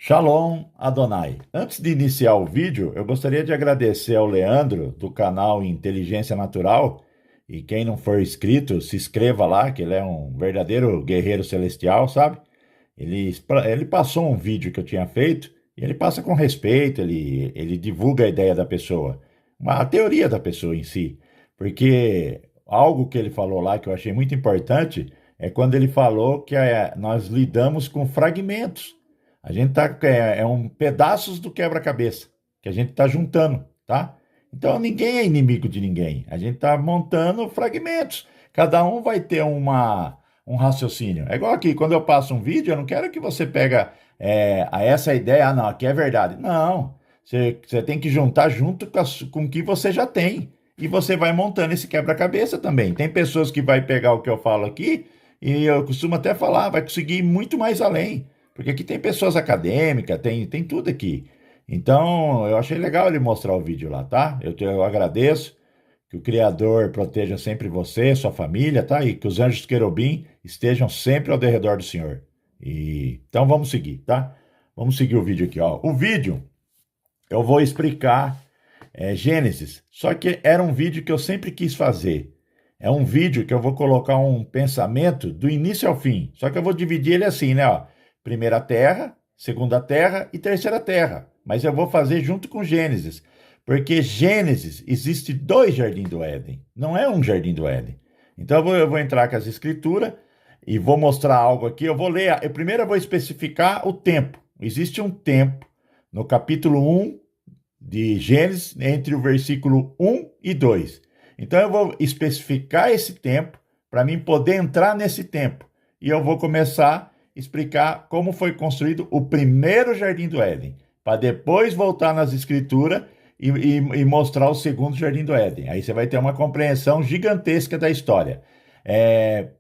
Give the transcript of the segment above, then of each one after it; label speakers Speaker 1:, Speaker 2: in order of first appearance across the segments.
Speaker 1: Shalom Adonai. Antes de iniciar o vídeo, eu gostaria de agradecer ao Leandro, do canal Inteligência Natural. E quem não for inscrito, se inscreva lá, que ele é um verdadeiro guerreiro celestial, sabe? Ele passou um vídeo que eu tinha feito, e ele passa com respeito, ele divulga a ideia da pessoa, a teoria da pessoa em si. Porque algo que ele falou lá que eu achei muito importante é quando ele falou que nós lidamos com fragmentos. A gente tá pedaços do quebra-cabeça que a gente está juntando, tá? Então ninguém é inimigo de ninguém. A gente está montando fragmentos. Cada um vai ter um raciocínio. É igual aqui, quando eu passo um vídeo, eu não quero que você pega essa ideia, não, aqui é verdade. Não, você tem que juntar junto com o que você já tem. E você vai montando esse quebra-cabeça também. Tem pessoas que vai pegar o que eu falo aqui, e eu costumo até falar, vai conseguir ir muito mais além. Porque aqui tem pessoas acadêmicas, tem tudo aqui. Então, eu achei legal ele mostrar o vídeo lá, tá? Eu agradeço. Que o Criador proteja sempre você, sua família, tá? E que os anjos querubim estejam sempre ao redor do Senhor. Então vamos seguir, tá? Vamos seguir o vídeo aqui, ó. O vídeo eu vou explicar Gênesis, só que era um vídeo que eu sempre quis fazer. É um vídeo que eu vou colocar um pensamento do início ao fim, só que eu vou dividir ele assim, né? Ó, primeira terra, segunda terra e terceira terra. Mas eu vou fazer junto com Gênesis. Porque Gênesis, existe dois jardins do Éden, não é um jardim do Éden. Então eu vou entrar com as escrituras e vou mostrar algo aqui. Eu vou ler, primeiro eu vou especificar o tempo. Existe um tempo no capítulo 1 de Gênesis, entre o versículo 1 e 2. Então eu vou especificar esse tempo para mim poder entrar nesse tempo. E eu vou começar a explicar como foi construído o primeiro jardim do Éden, para depois voltar nas escrituras e mostrar o segundo Jardim do Éden. Aí você vai ter uma compreensão gigantesca da história.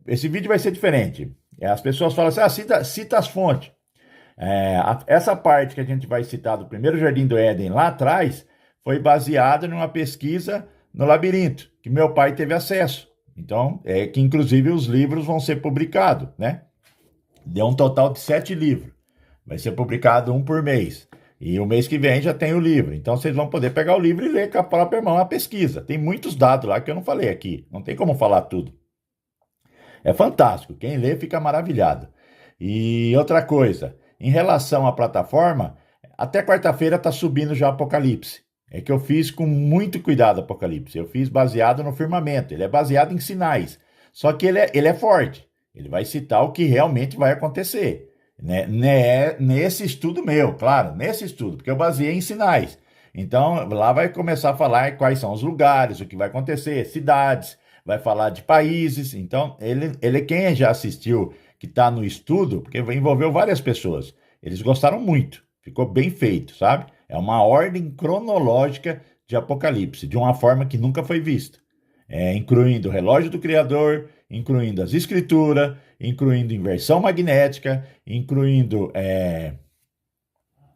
Speaker 1: Esse vídeo vai ser diferente. As pessoas falam assim, cita as fontes. Essa parte que a gente vai citar do primeiro Jardim do Éden lá atrás foi baseada numa pesquisa no labirinto, que meu pai teve acesso. Então, que inclusive os livros vão ser publicados, né? Deu um total de 7 livros. Vai ser publicado um por mês. E o mês que vem já tem o livro. Então vocês vão poder pegar o livro e ler com a própria mão a pesquisa. Tem muitos dados lá que eu não falei aqui. Não tem como falar tudo. É fantástico. Quem lê fica maravilhado. E outra coisa, em relação à plataforma, até quarta-feira está subindo já Apocalipse. É que eu fiz com muito cuidado Apocalipse. Eu fiz baseado no firmamento. Ele é baseado em sinais. Só que ele é forte. Ele vai citar o que realmente vai acontecer. Nesse estudo meu, claro, nesse estudo, porque eu baseei em sinais. Então, lá vai começar a falar quais são os lugares, o que vai acontecer, cidades, vai falar de países. Então, ele quem já assistiu, que está no estudo, porque envolveu várias pessoas, eles gostaram muito, ficou bem feito, sabe? É uma ordem cronológica de Apocalipse, de uma forma que nunca foi vista. Incluindo o relógio do Criador, incluindo as escrituras, incluindo inversão magnética, incluindo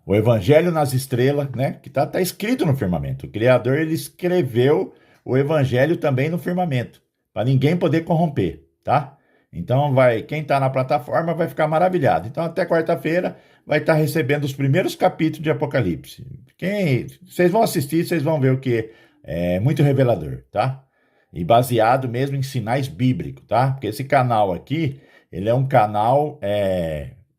Speaker 1: o Evangelho nas estrelas, né? Que tá escrito no firmamento. O Criador ele escreveu o Evangelho também no firmamento, para ninguém poder corromper, tá? Então quem está na plataforma vai ficar maravilhado. Então até quarta-feira vai estar recebendo os primeiros capítulos de Apocalipse. Vocês vão assistir, vocês vão ver o que é muito revelador, tá? E baseado mesmo em sinais bíblicos, tá? Porque esse canal aqui, ele é um canal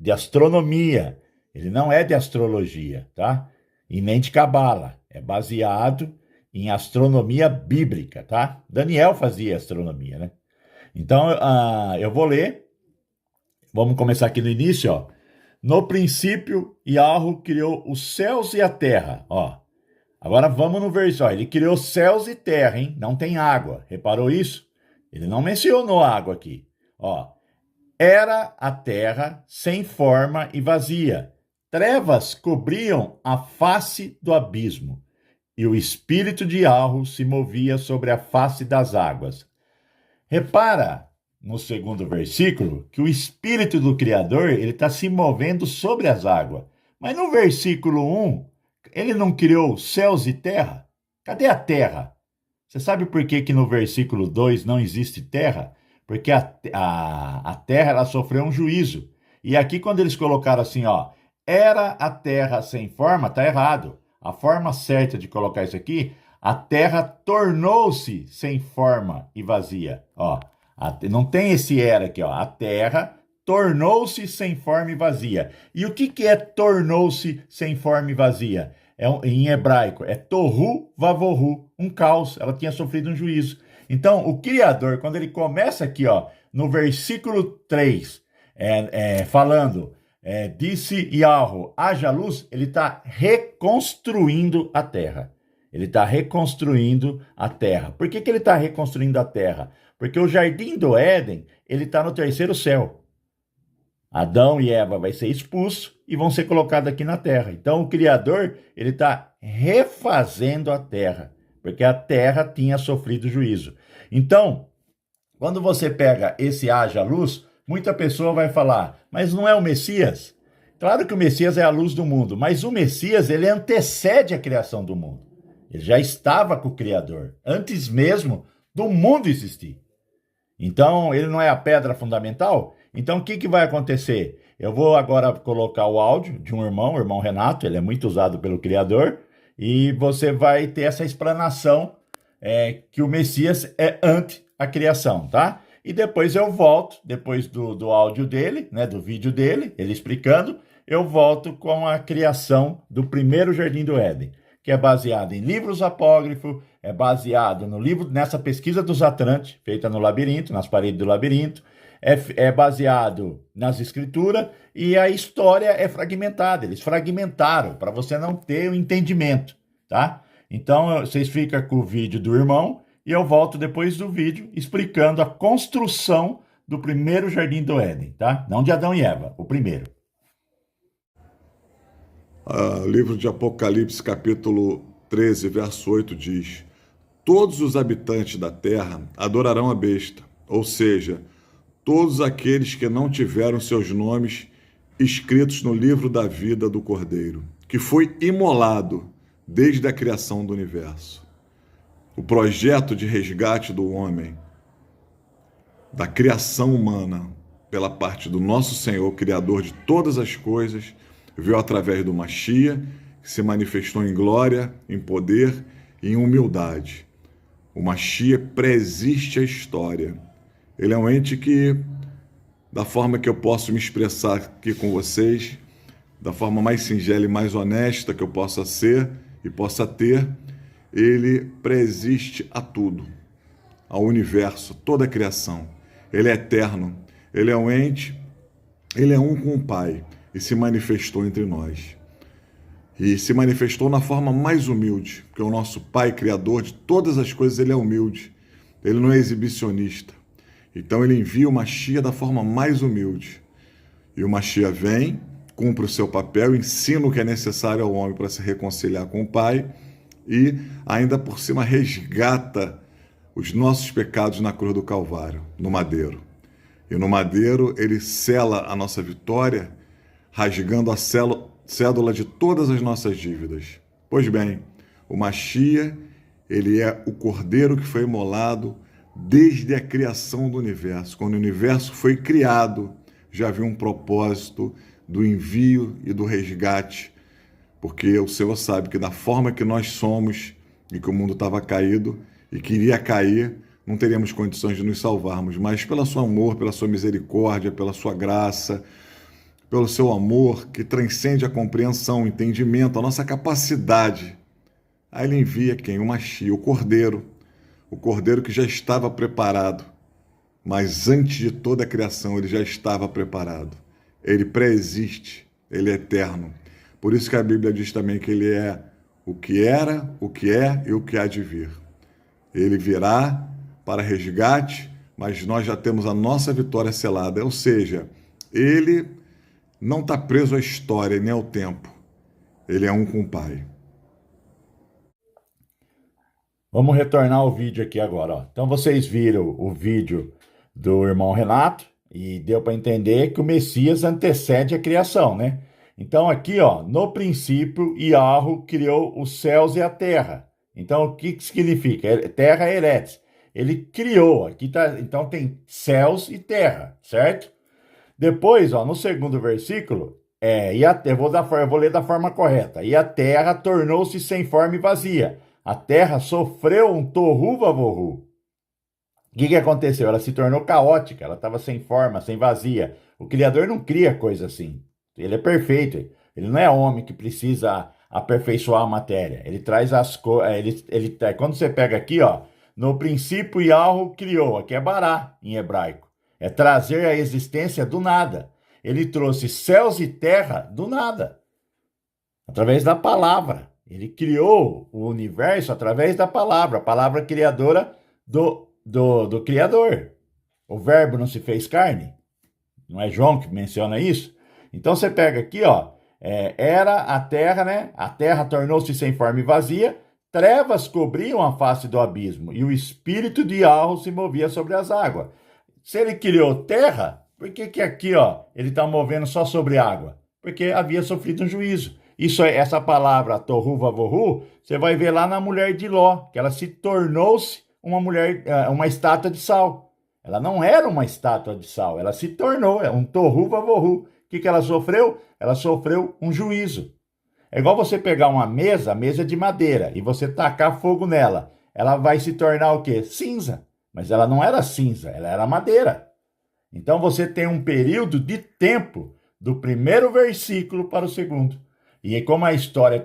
Speaker 1: de astronomia, ele não é de astrologia, tá? E nem de cabala, é baseado em astronomia bíblica, tá? Daniel fazia astronomia, né? Então, eu vou ler, vamos começar aqui no início, ó. No princípio, Yahweh criou os céus e a terra, ó. Agora vamos no verso, ó. Ele criou céus e terra, hein? Não tem água. Reparou isso? Ele não mencionou água aqui. Ó. Era a terra sem forma e vazia. Trevas cobriam a face do abismo, e o espírito de Yahweh se movia sobre a face das águas. Repara no segundo versículo que o espírito do Criador ele está se movendo sobre as águas. Mas no versículo 1, ele não criou céus e terra? Cadê a terra? Você sabe por que no versículo 2 não existe terra? Porque a terra ela sofreu um juízo. E aqui quando eles colocaram assim, ó, era a terra sem forma, tá errado. A forma certa de colocar isso aqui, a terra tornou-se sem forma e vazia. Ó, não tem esse era aqui, ó. A terra tornou-se sem forma e vazia. E o que que é tornou-se sem forma e vazia? Em hebraico, é tohu vavohu, um caos. Ela tinha sofrido um juízo. Então, o Criador, quando ele começa aqui, ó, no versículo 3, falando disse Yahweh, haja luz, ele está reconstruindo a terra. Ele está reconstruindo a terra. Por que que ele está reconstruindo a terra? Porque o jardim do Éden, ele está no terceiro céu. Adão e Eva vai ser expulsos e vão ser colocados aqui na terra. Então o Criador, ele está refazendo a terra, porque a terra tinha sofrido juízo. Então, quando você pega esse haja luz, muita pessoa vai falar, mas não é o Messias? Claro que o Messias é a luz do mundo, mas o Messias, ele antecede a criação do mundo. Ele já estava com o Criador, antes mesmo do mundo existir. Então, ele não é a pedra fundamental? Então, o que que vai acontecer? Eu vou agora colocar o áudio de um irmão, o irmão Renato, ele é muito usado pelo Criador, e você vai ter essa explanação que o Messias é ante a criação, tá? E depois eu volto, depois do áudio dele, né, do vídeo dele, ele explicando, eu volto com a criação do primeiro Jardim do Éden, que é baseado em livros apócrifos, é baseado no livro, nessa pesquisa dos Atlantes, feita no labirinto, nas paredes do labirinto, é baseado nas escrituras e a história é fragmentada. Eles fragmentaram para você não ter o entendimento, tá? Então, vocês ficam com o vídeo do irmão e eu volto depois do vídeo explicando a construção do primeiro Jardim do Éden, tá? Não de Adão e Eva, o primeiro.
Speaker 2: Livro de Apocalipse, capítulo 13, verso 8 diz: todos os habitantes da terra adorarão a besta, ou seja, todos aqueles que não tiveram seus nomes escritos no livro da vida do Cordeiro, que foi imolado desde a criação do universo. O projeto de resgate do homem, da criação humana, pela parte do nosso Senhor, Criador de todas as coisas, veio através do Mashiach, que se manifestou em glória, em poder e em humildade. O Mashiach preexiste a história. Ele é um ente que, da forma que eu posso me expressar aqui com vocês, da forma mais singela e mais honesta que eu possa ser e possa ter, ele preexiste a tudo, ao universo, toda a criação. Ele é eterno, ele é um ente, ele é um com o Pai e se manifestou entre nós. E se manifestou na forma mais humilde, porque o nosso Pai, Criador de todas as coisas, ele é humilde, ele não é exibicionista. Então ele envia o Mashiach da forma mais humilde. E o Mashiach vem, cumpre o seu papel, ensina o que é necessário ao homem para se reconciliar com o Pai e ainda por cima resgata os nossos pecados na cruz do Calvário, no madeiro. E no madeiro ele sela a nossa vitória, rasgando a cédula de todas as nossas dívidas. Pois bem, o Mashiach, ele é o Cordeiro que foi imolado desde a criação do universo. Quando o universo foi criado, já havia um propósito do envio e do resgate, porque o Senhor sabe que da forma que nós somos e que o mundo estava caído e queria cair, não teríamos condições de nos salvarmos, mas pelo seu amor, pela sua misericórdia, pela sua graça, pelo seu amor que transcende a compreensão, o entendimento, a nossa capacidade. Aí ele envia quem? O Mashiach, o Cordeiro que já estava preparado, mas antes de toda a criação ele já estava preparado. Ele pré-existe, ele é eterno. Por isso que a Bíblia diz também que ele é o que era, o que é e o que há de vir. Ele virá para resgate, mas nós já temos a nossa vitória selada, ou seja, ele não está preso à história nem ao tempo. Ele é um com o Pai.
Speaker 1: Vamos retornar ao vídeo aqui agora, ó. Então vocês viram o vídeo do irmão Renato e deu para entender que o Messias antecede a criação, né? Então aqui, ó, no princípio, Yahweh criou os céus e a terra. Então o que significa? Terra é eretz. Ele criou, aqui tá, então tem céus e terra, certo? Depois, ó, no segundo versículo, eu vou ler da forma correta. E a terra tornou-se sem forma e vazia. A terra sofreu um tohu vavohu. O que aconteceu? Ela se tornou caótica, ela estava sem forma, sem vazia. O Criador não cria coisa assim. Ele é perfeito. Ele não é homem que precisa aperfeiçoar a matéria. Ele traz as coisas. Quando você pega aqui, ó, no princípio Yahweh criou, aqui é bará em hebraico. É trazer a existência do nada. Ele trouxe céus e terra do nada, através da palavra. Ele criou o universo através da palavra, a palavra criadora do Criador. O verbo não se fez carne. Não é João que menciona isso? Então você pega aqui, ó, era a terra, né? A terra tornou-se sem forma e vazia, trevas cobriam a face do abismo, e o espírito de Yahweh se movia sobre as águas. Se ele criou terra, por que aqui, ó, ele está movendo só sobre água? Porque havia sofrido um juízo. Essa palavra, tohu vavohu, você vai ver lá na mulher de Ló, que ela se tornou-se uma estátua de sal. Ela não era uma estátua de sal, ela se tornou, um tohu vavohu. O que ela sofreu? Ela sofreu um juízo. É igual você pegar uma mesa de madeira, e você tacar fogo nela. Ela vai se tornar o quê? Cinza. Mas ela não era cinza, ela era madeira. Então você tem um período de tempo do primeiro versículo para o segundo. E como a história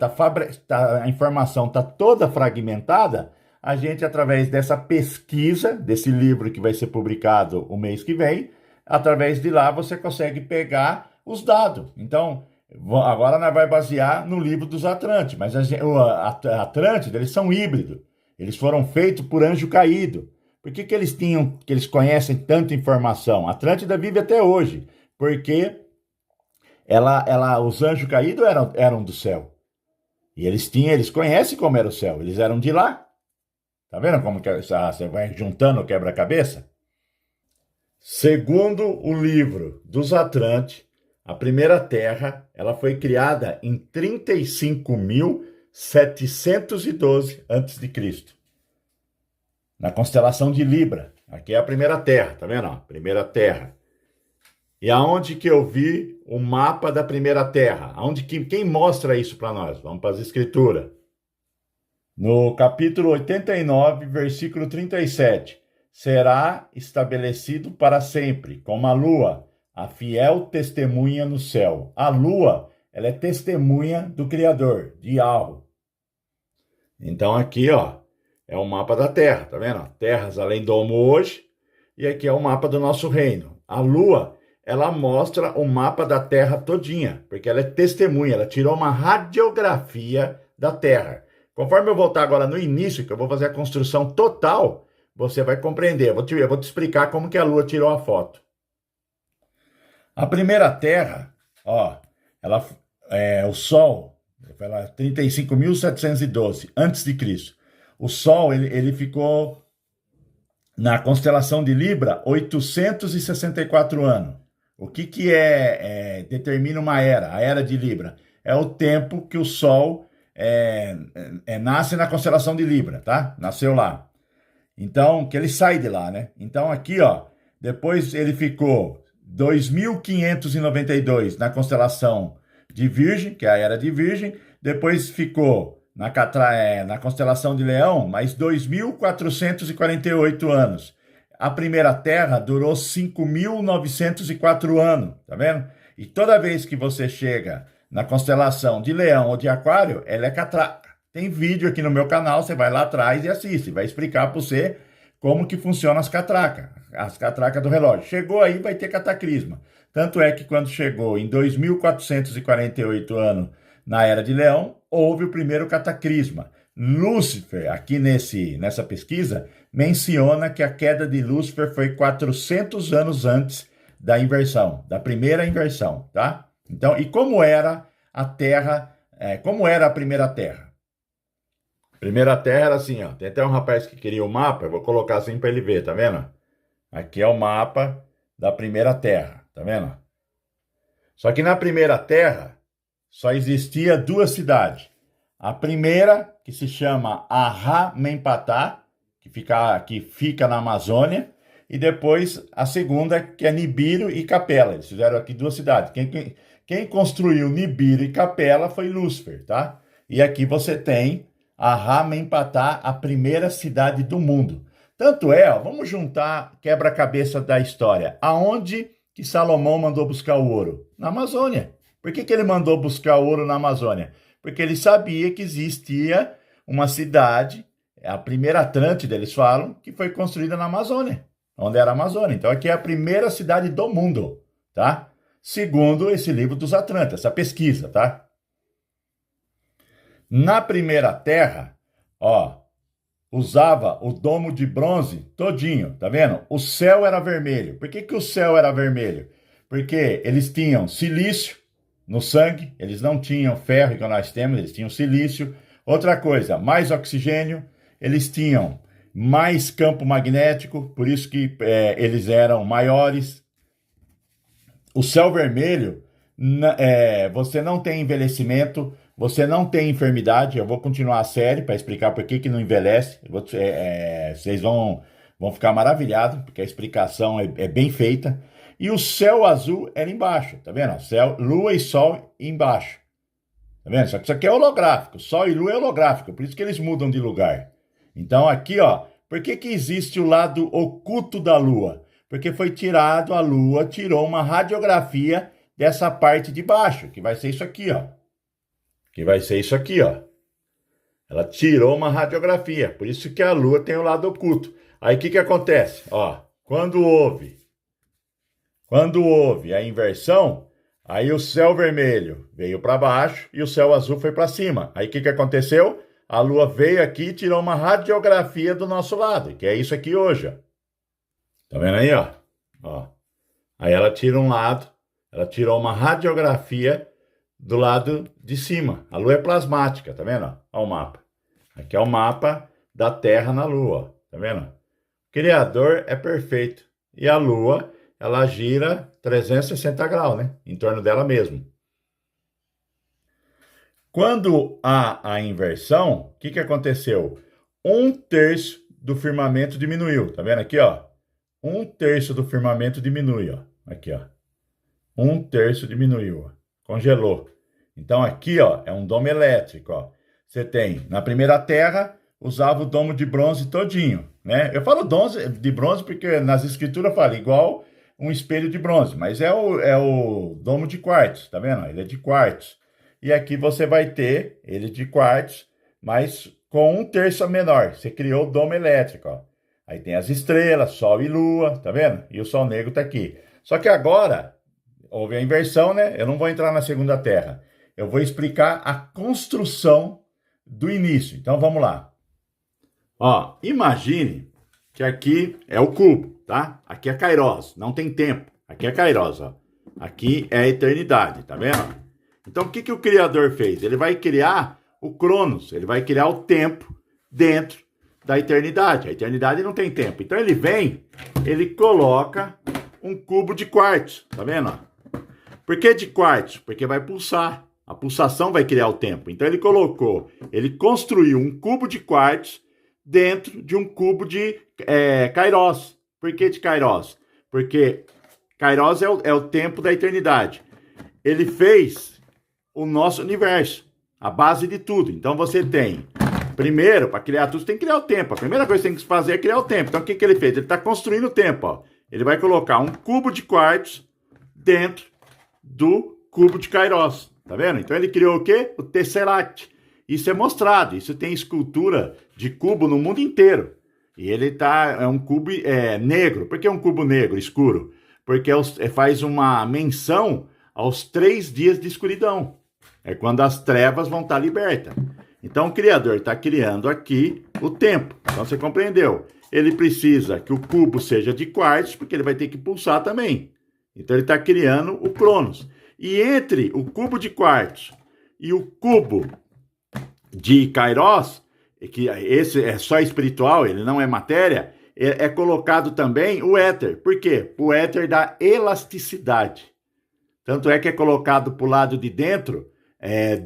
Speaker 1: a informação está toda fragmentada, a gente, através dessa pesquisa, desse livro que vai ser publicado o mês que vem, através de lá você consegue pegar os dados. Então, agora nós vamos basear no livro dos Atlantes, mas Atlantes, eles são híbridos. Eles foram feitos por anjo caído. Por que eles conhecem tanta informação? A Atlântida vive até hoje, porque os anjos caídos eram do céu. E eles conhecem como era o céu, eles eram de lá. Tá vendo como que você vai juntando o quebra-cabeça? Segundo o livro dos Atlantes, a primeira Terra ela foi criada em 35.712 a.C., na constelação de Libra. Aqui é a primeira Terra, tá vendo? Primeira Terra. E aonde que eu vi o mapa da primeira Terra? Quem mostra isso para nós? Vamos para as Escrituras. No capítulo 89, versículo 37. Será estabelecido para sempre, como a lua, a fiel testemunha no céu. A lua, ela é testemunha do Criador, de Yahweh. Então aqui, ó, é o mapa da Terra, tá vendo? Terras além do homo hoje, e aqui é o mapa do nosso reino. A Lua, ela mostra o mapa da Terra todinha, porque ela é testemunha, ela tirou uma radiografia da Terra. Conforme eu voltar agora no início, que eu vou fazer a construção total, você vai compreender. Eu vou te explicar como que a Lua tirou a foto. A primeira Terra, ó, o Sol, 35.712 antes de Cristo. O Sol, ele ficou na constelação de Libra 864 anos. O que determina uma era? A era de Libra é o tempo que o Sol nasce na constelação de Libra, tá? Nasceu lá. Então, que ele sai de lá, né? Então, aqui, ó, depois ele ficou 2.592 na constelação de Virgem, que é a era de Virgem. Depois ficou na constelação de Leão, mais 2.448 anos. A primeira Terra durou 5.904 anos, tá vendo? E toda vez que você chega na constelação de Leão ou de Aquário, ela é catraca. Tem vídeo aqui no meu canal, você vai lá atrás e assiste. Vai explicar para você como que funcionam as catracas do relógio. Chegou aí, vai ter cataclisma. Tanto é que quando chegou em 2.448 anos na Era de Leão, houve o primeiro cataclisma. Lúcifer, aqui nessa pesquisa, menciona que a queda de Lúcifer foi 400 anos antes da inversão, da primeira inversão, tá? Então, e como era a Terra, como era a primeira Terra? A primeira Terra era assim, ó. Tem até um rapaz que queria o mapa, eu vou colocar assim para ele ver, tá vendo? Aqui é o mapa da primeira Terra, tá vendo? Só que na primeira Terra, só existia duas cidades. A primeira, que se chama Ahá-Menpatá, que fica na Amazônia, e depois a segunda, que é Nibiru e Capela. Eles fizeram aqui duas cidades. Quem construiu Nibiru e Capela foi Lúcifer, tá? E aqui você tem a Ramempatá, a primeira cidade do mundo. Tanto é, ó, vamos juntar quebra-cabeça da história. Aonde que Salomão mandou buscar o ouro? Na Amazônia. Por que ele mandou buscar ouro na Amazônia? Porque ele sabia que existia uma cidade, a primeira Atlântida, eles falam, que foi construída na Amazônia, onde era a Amazônia. Então aqui é a primeira cidade do mundo, tá? Segundo esse livro dos Atlantes, essa pesquisa, tá? Na primeira terra, ó, usava o domo de bronze todinho, tá vendo? O céu era vermelho. Por que o céu era vermelho? Porque eles tinham silício no sangue, eles não tinham ferro igual nós temos, eles tinham silício. Outra coisa, mais oxigênio, eles tinham mais campo magnético, por isso que eles eram maiores. O céu vermelho, você não tem envelhecimento, você não tem enfermidade. Eu vou continuar a série para explicar por que não envelhece. Vocês vão ficar maravilhados, porque a explicação é bem feita. E o céu azul era embaixo, tá vendo? Céu, lua e sol embaixo. Tá vendo? Só que isso aqui é holográfico. Sol e lua é holográfico, por isso que eles mudam de lugar. Então aqui, ó, por que existe o lado oculto da lua? Porque foi tirado, a lua tirou uma radiografia dessa parte de baixo, que vai ser isso aqui, ó. Que vai ser isso aqui, ó. Ela tirou uma radiografia, por isso que a lua tem o lado oculto. Aí o que acontece? Ó, quando houve a inversão, aí o céu vermelho veio para baixo e o céu azul foi para cima. Aí o que aconteceu? A lua veio aqui e tirou uma radiografia do nosso lado, que é isso aqui hoje, ó. Tá vendo aí, ó? Ó. Aí ela tira um lado, ela tirou uma radiografia do lado de cima. A lua é plasmática, tá vendo? Ó o mapa. Aqui é o mapa da Terra na lua, ó. Tá vendo? O Criador é perfeito. E a lua, ela gira 360 graus, né? Em torno dela mesmo. Quando há a inversão, o que aconteceu? 1/3 do firmamento diminuiu. Tá vendo aqui, ó? 1/3 do firmamento diminui, ó. Aqui, ó. 1/3 diminuiu, ó. Congelou. Então aqui, ó, é um domo elétrico, ó. Você tem, na primeira terra, usava o domo de bronze todinho, né? Eu falo domo de bronze porque nas escrituras fala igual um espelho de bronze, mas é o domo de quartzo, tá vendo? Ele é de quartzo. E aqui você vai ter ele de quartzo, mas com 1/3 menor. Você criou o domo elétrico, ó. Aí tem as estrelas, Sol e Lua, tá vendo? E o Sol Negro tá aqui. Só que agora houve a inversão, né? Eu não vou entrar na segunda terra. Eu vou explicar a construção do início. Então vamos lá. Ó, imagine que aqui é o cubo, tá? Aqui é Kairos, não tem tempo. Aqui é Kairos, ó. Aqui é a eternidade, tá vendo? Então o que o Criador fez? Ele vai criar o Cronos, ele vai criar o tempo dentro da eternidade. A eternidade não tem tempo. Então ele vem, ele coloca um cubo de quartzo, tá vendo? Por que de quartzo? Porque vai pulsar. A pulsação vai criar o tempo. Então ele construiu um cubo de quartzo dentro de um cubo de Kairos. Por que de Kairos? Porque Kairos é o tempo da eternidade. Ele fez o nosso universo, a base de tudo. Então você tem, primeiro, para criar tudo, você tem que criar o tempo. A primeira coisa que você tem que fazer é criar o tempo. Então o que ele fez? Ele está construindo o tempo, ó. Ele vai colocar um cubo de quartzo dentro do cubo de Kairos. Tá vendo? Então ele criou o quê? O Tesseract. Isso é mostrado. Isso tem escultura de cubo no mundo inteiro. E ele é um cubo negro. Por que um cubo negro, escuro? Porque faz uma menção aos 3 dias de escuridão. É quando as trevas vão estar libertas. Então o Criador está criando aqui o tempo. Então você compreendeu? Ele precisa que o cubo seja de quartzo, porque ele vai ter que pulsar também. Então ele está criando o Cronos. E entre o cubo de quartzo e o cubo de Kairos, que esse é só espiritual, ele não é matéria, é colocado também o éter. Por quê? O éter dá elasticidade. Tanto é que é colocado para o lado de dentro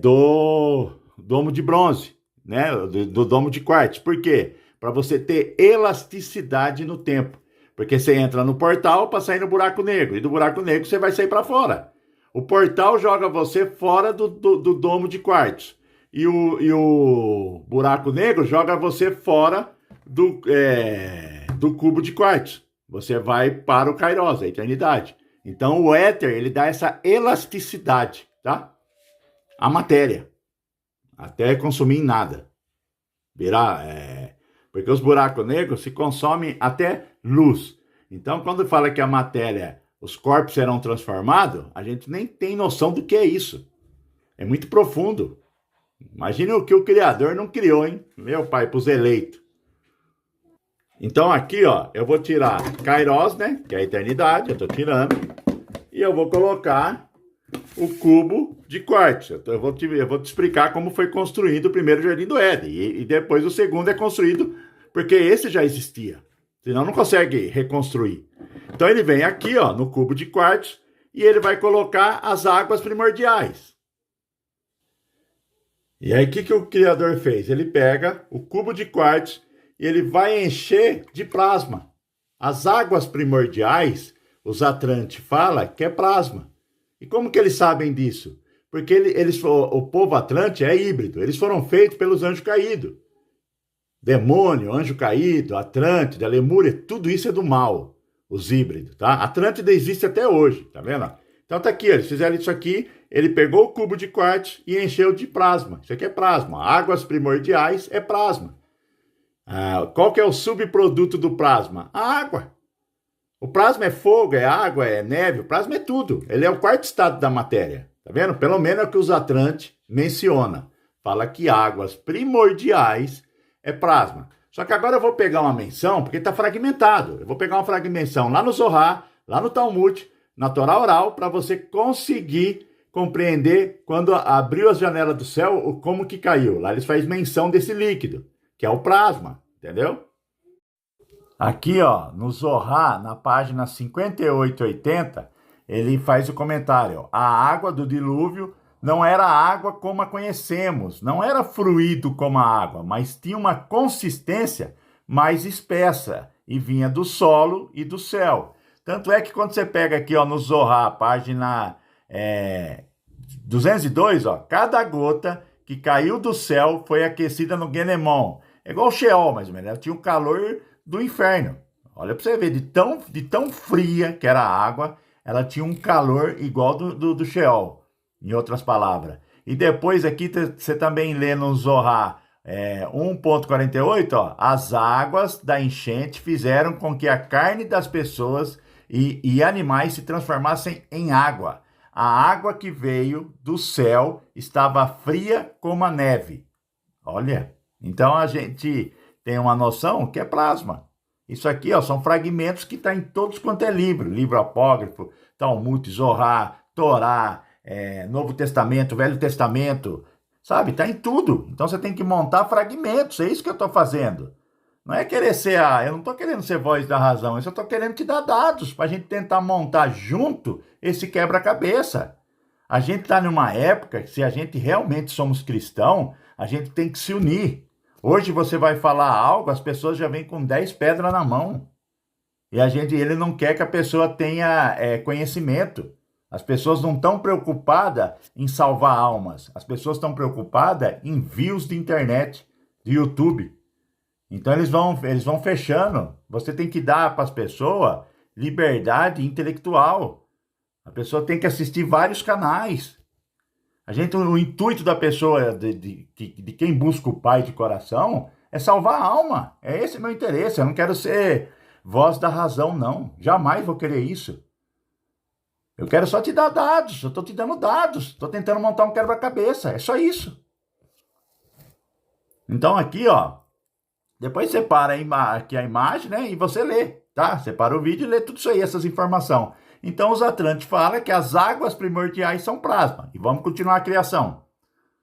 Speaker 1: do domo de bronze, né? Do domo de quartzo. Por quê? Para você ter elasticidade no tempo. Porque você entra no portal para sair no buraco negro. E do buraco negro você vai sair para fora. O portal joga você fora do domo de quartzo. E o buraco negro joga você fora do cubo de quartzo. Você vai para o Kairos, a eternidade. Então o éter, ele dá essa elasticidade, tá? A matéria. Até consumir em nada. Porque os buracos negros se consomem até luz. Então, quando fala que a matéria, os corpos serão transformados, a gente nem tem noção do que é isso. É muito profundo. Imagine o que o Criador não criou, hein? Meu pai, para os eleitos. Então, aqui, ó, eu vou tirar Kairos, né? Que é a eternidade, eu estou tirando. E eu vou colocar o cubo de quartzo. Eu vou te explicar como foi construído o primeiro Jardim do Éden. E depois o segundo é construído, porque esse já existia. Senão não consegue reconstruir. Então ele vem aqui, ó, no cubo de quartzo, e ele vai colocar as águas primordiais. E aí o que o Criador fez? Ele pega o cubo de quartzo e ele vai encher de plasma. As águas primordiais, os Atlantes fala que é plasma. E como que eles sabem disso? Porque o povo Atlante é híbrido. Eles foram feitos pelos anjos caídos. Demônio, anjo caído, Atlântida, Lemúria, tudo isso é do mal, os híbridos, tá? Atlântida existe até hoje, tá vendo? Então tá aqui, eles fizeram isso aqui, ele pegou o cubo de quartzo e encheu de plasma. Isso aqui é plasma. Águas primordiais é plasma. Qual que é o subproduto do plasma? A água. O plasma é fogo, é água, é neve, o plasma é tudo. Ele é o quarto estado da matéria, tá vendo? Pelo menos é o que os Atlantes menciona. Fala que águas primordiais é plasma. Só que agora eu vou pegar uma menção, porque está fragmentado. Eu vou pegar uma fragmentação lá no Zohar, lá no Talmud, na Torá oral, para você conseguir compreender quando abriu as janelas do céu, como que caiu. Lá eles fazem menção desse líquido, que é o plasma, entendeu? Aqui, ó, no Zohar, na página 5880, ele faz o comentário. Ó, a água do dilúvio não era água como a conhecemos, não era fluido como a água, mas tinha uma consistência mais espessa e vinha do solo e do céu. Tanto é que quando você pega aqui, ó, no Zohar, página 202, ó, cada gota que caiu do céu foi aquecida no Genemon. É igual o Sheol, mais ou menos. Ela tinha o calor do inferno. Olha para você ver, de tão fria que era a água, ela tinha um calor igual do Sheol. Em outras palavras. E depois aqui você também lê no Zohar 1.48, ó, as águas da enchente fizeram com que a carne das pessoas e animais se transformassem em água. A água que veio do céu estava fria como a neve. Olha, então a gente tem uma noção que é plasma. Isso aqui, ó, são fragmentos que estão em todos quanto é livro apócrifo, Talmud, Zohar, Torá, Novo Testamento, Velho Testamento, sabe? Tá em tudo. Então você tem que montar fragmentos, é isso que eu estou fazendo. Não é querer eu não estou querendo ser voz da razão, eu só estou querendo te dar dados para a gente tentar montar junto esse quebra-cabeça. A gente está numa época que, se a gente realmente somos cristãos, a gente tem que se unir. Hoje você vai falar algo, as pessoas já vêm com 10 pedras na mão. E ele não quer que a pessoa tenha conhecimento. As pessoas não estão preocupadas em salvar almas. As pessoas estão preocupadas em views de internet, de YouTube. Então eles vão fechando. Você tem que dar para as pessoas liberdade intelectual. A pessoa tem que assistir vários canais. O intuito da pessoa, de quem busca o Pai de coração, é salvar a alma. É esse o meu interesse. Eu não quero ser voz da razão, não. Jamais vou querer isso. Eu quero só te dar dados, eu estou te dando dados, estou tentando montar um quebra-cabeça, é só isso. Então aqui, ó, depois separa aqui a imagem, né, e você lê, tá? Separa o vídeo e lê tudo isso aí, essas informações. Então os Atlantes falam que as águas primordiais são plasma, e vamos continuar a criação.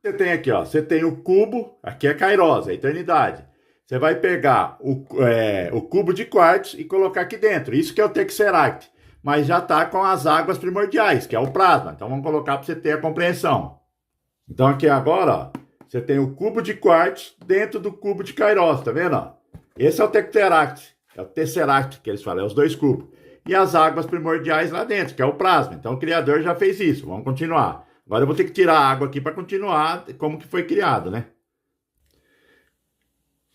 Speaker 1: Você tem aqui, ó, você tem o cubo, aqui é Kairos, a eternidade. Você vai pegar o cubo de quartzo e colocar aqui dentro, isso que é o Tesseract. Mas já está com as águas primordiais, que é o plasma. Então vamos colocar para você ter a compreensão. Então aqui agora, ó, você tem o cubo de quartzo dentro do cubo de Kairos, tá vendo? Ó? Esse é o Tesseract, que eles falam, é os dois cubos. e as águas primordiais lá dentro, que é o plasma. Então o Criador já fez isso. Vamos continuar. Agora eu vou ter que tirar a água aqui para continuar como que foi criado, né?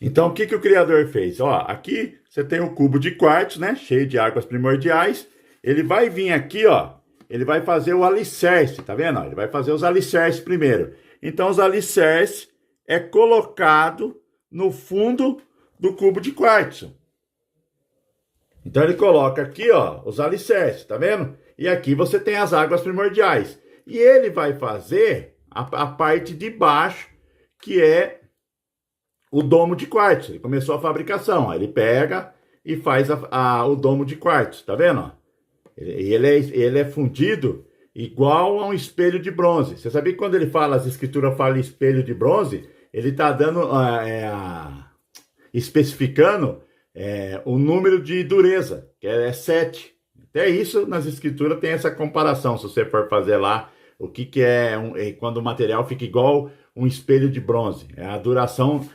Speaker 1: Então o que que o Criador fez? Ó, aqui você tem o cubo de quartzo, né? Cheio de águas primordiais. Ele vai vir aqui, ó. Ele vai fazer o alicerce, tá vendo? Ele vai fazer os alicerces primeiro. Então os alicerces é colocado no fundo do cubo de quartzo. Então ele coloca aqui, ó, os alicerces, tá vendo? E aqui você tem as águas primordiais. E ele vai fazer a parte de baixo, que é o domo de quartzo. Ele começou a fabricação, ó. Ele pega e faz o domo de quartzo, tá vendo? Ele é fundido igual a um espelho de bronze. Você sabia que quando ele fala, as escrituras falam espelho de bronze, ele está dando, especificando o número de dureza, que é 7. Até isso, nas escrituras tem essa comparação, se você for fazer lá, o que é quando o material fica igual um espelho de bronze. É a duração,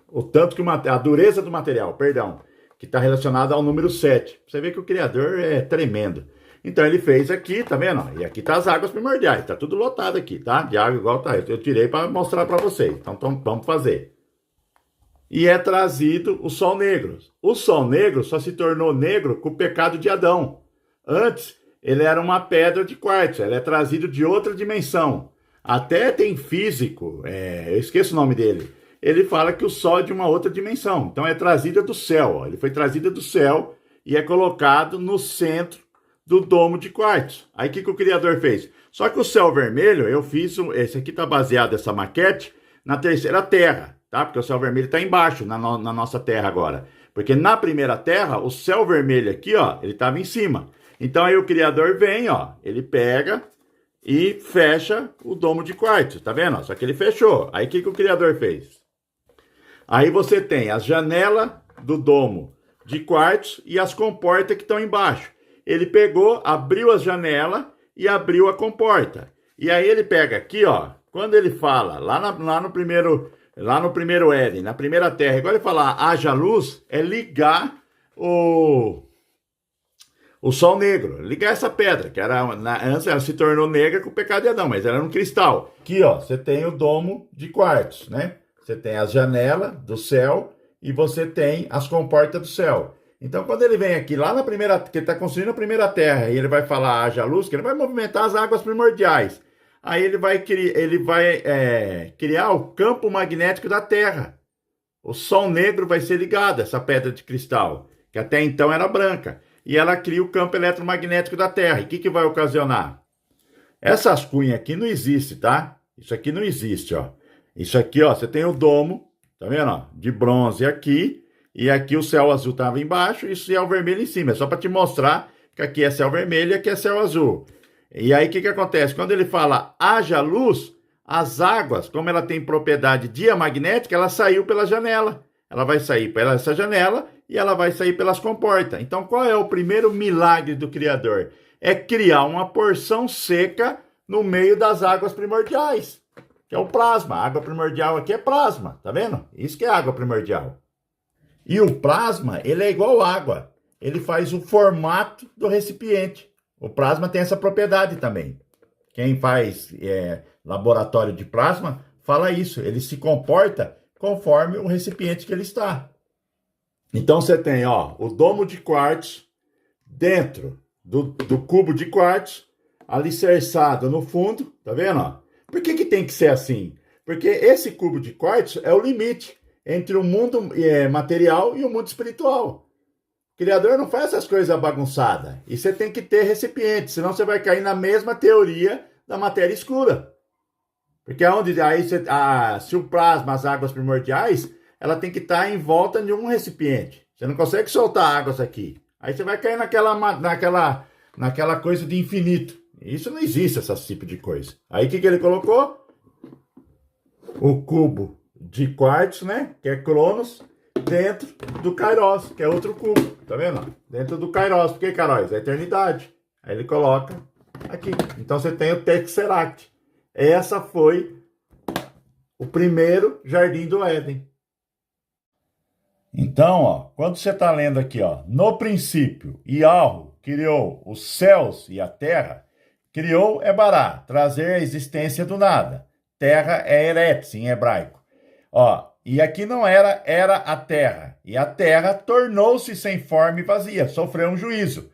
Speaker 1: o tanto que a dureza do material, perdão, que está relacionada ao número 7. Você vê que o Criador é tremendo. Então ele fez aqui, tá vendo? E aqui tá as águas primordiais, tá tudo lotado aqui, tá? De água igual tá. Eu tirei para mostrar para vocês. Então vamos fazer. E é trazido o sol negro. O sol negro só se tornou negro com o pecado de Adão. Antes, ele era uma pedra de quartzo, ele é trazido de outra dimensão. Até tem físico, eu esqueço o nome dele, ele fala que o sol é de uma outra dimensão. Então é trazida do céu, ó. Ele foi trazido do céu e é colocado no centro do domo de quartzo. Aí o que o Criador fez? Só que o céu vermelho, eu fiz, esse aqui está baseado, essa maquete, na terceira terra, tá? Porque o céu vermelho está embaixo, na nossa terra agora. Porque na primeira terra, o céu vermelho aqui, ó, ele estava em cima. Então aí o Criador vem, ó, ele pega e fecha o domo de quartzo, tá vendo? Só que ele fechou. Aí o que o Criador fez? Aí você tem as janelas do domo de quartzo e as comportas que estão embaixo. Ele pegou, abriu as janelas e abriu a comporta. E aí ele pega aqui, ó, quando ele fala, lá no primeiro Éden, na primeira terra, igual ele falar haja luz, é ligar o sol negro, ligar essa pedra, que antes ela se tornou negra com o pecado de Adão, mas ela era um cristal. Aqui, ó, você tem o domo de quartzo, né? Você tem as janelas do céu e você tem as comportas do céu. Então, quando ele vem aqui, lá na primeira, que ele está construindo a primeira terra, e ele vai falar haja luz, que ele vai movimentar as águas primordiais. Aí ele vai criar o campo magnético da terra. O sol negro vai ser ligado, essa pedra de cristal, que até então era branca. E ela cria o campo eletromagnético da terra. E o que vai ocasionar? Essas cunhas aqui não existem, tá? Isso aqui não existe, ó. Isso aqui, ó, você tem o domo, tá vendo, ó? De bronze aqui. E aqui o céu azul estava embaixo e o céu vermelho em cima. É só para te mostrar que aqui é céu vermelho e aqui é céu azul. E aí o que acontece? Quando ele fala haja luz, as águas, como ela tem propriedade diamagnética, ela saiu pela janela. Ela vai sair pela essa janela e ela vai sair pelas comportas. Então qual é o primeiro milagre do Criador? É criar uma porção seca no meio das águas primordiais, que é o plasma. A água primordial aqui é plasma, tá vendo? Isso que é água primordial. E o plasma, ele é igual água. Ele faz o formato do recipiente. O plasma tem essa propriedade também. Quem faz laboratório de plasma fala isso. Ele se comporta conforme o recipiente que ele está. Então você tem, ó, o domo de quartzo dentro do cubo de quartzo, alicerçado no fundo, tá vendo? Ó? Por que tem que ser assim? Porque esse cubo de quartzo é o limite entre o mundo material e o mundo espiritual. O Criador não faz essas coisas bagunçadas. E você tem que ter recipiente, senão você vai cair na mesma teoria da matéria escura. Porque se o plasma, as águas primordiais, ela tem que estar em volta de um recipiente. Você não consegue soltar águas aqui. Aí você vai cair naquela coisa de infinito. Isso não existe, esse tipo de coisa. Aí o que ele colocou? O cubo de quartzo, né? Que é Cronos, dentro do Kairos, que é outro cubo. Tá vendo? Dentro do Kairos. Por que Kairos? É a eternidade. Aí ele coloca aqui. Então você tem o Tesseract. Essa foi o primeiro jardim do Éden. Então, ó, quando você está lendo aqui, ó, no princípio, Yahweh criou os céus e a terra, criou é bará, trazer a existência do nada. Terra é eretz em hebraico. Ó, e aqui não era a terra. E a terra tornou-se sem forma e vazia, sofreu um juízo.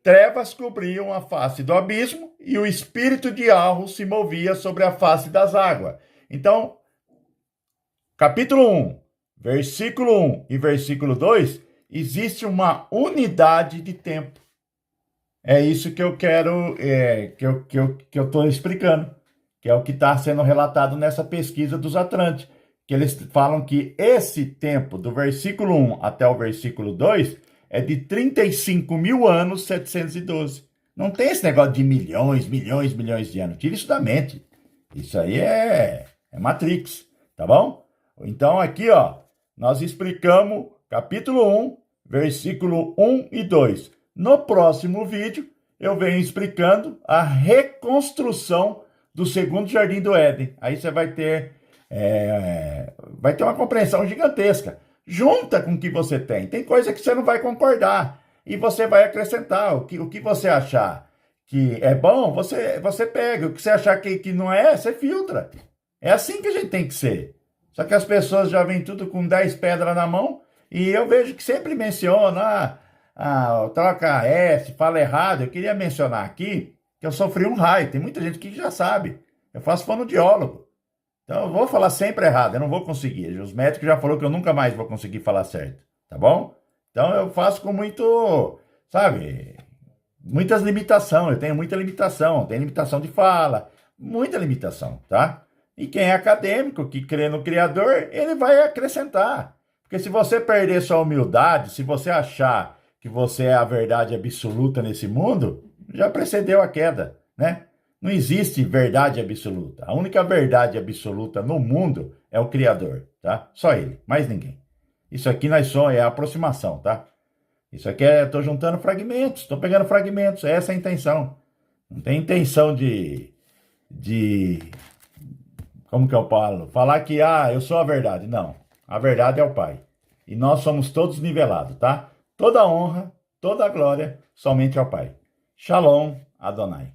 Speaker 1: Trevas cobriam a face do abismo e o espírito de Yahweh se movia sobre a face das águas. Então, capítulo 1, versículo 1 e versículo 2, existe uma unidade de tempo. É isso que eu quero, que eu estou explicando, que é o que está sendo relatado nessa pesquisa dos Atlantes, que eles falam que esse tempo, do versículo 1 até o versículo 2, é de 35 mil anos 712. Não tem esse negócio de milhões, milhões, milhões de anos. Tira isso da mente. Isso aí é Matrix, tá bom? Então aqui, ó, nós explicamos capítulo 1, versículo 1 e 2. No próximo vídeo, eu venho explicando a reconstrução do segundo jardim do Éden. Aí você vai ter uma compreensão gigantesca. Junta com o que você tem. Tem coisa que você não vai concordar. E você vai acrescentar. O que você achar que é bom, você pega. O que você achar que não é, você filtra. É assim que a gente tem que ser. Só que as pessoas já vêm tudo com 10 pedras na mão. E eu vejo que sempre menciona, troca S, fala errado. Eu queria mencionar aqui que eu sofri um raio. Tem muita gente que já sabe. Eu faço fonoaudiólogo. Então eu vou falar sempre errado, eu não vou conseguir. Os médicos já falaram que eu nunca mais vou conseguir falar certo, tá bom? Então eu faço com muito, sabe, muitas limitações. Eu tenho muita limitação, tenho limitação de fala, muita limitação, tá? E quem é acadêmico, que crê no Criador, ele vai acrescentar. Porque se você perder sua humildade, se você achar que você é a verdade absoluta nesse mundo, já precedeu a queda, né? Não existe verdade absoluta. A única verdade absoluta no mundo é o Criador, tá? Só ele, mais ninguém. Isso aqui nós somos, é a aproximação, tá? Isso aqui estou juntando fragmentos, estou pegando fragmentos, essa é a intenção. Não tem intenção de, como que eu falo? Falar que, eu sou a verdade. Não, a verdade é o Pai. E nós somos todos nivelados, tá? Toda honra, toda glória, somente ao Pai. Shalom, Adonai.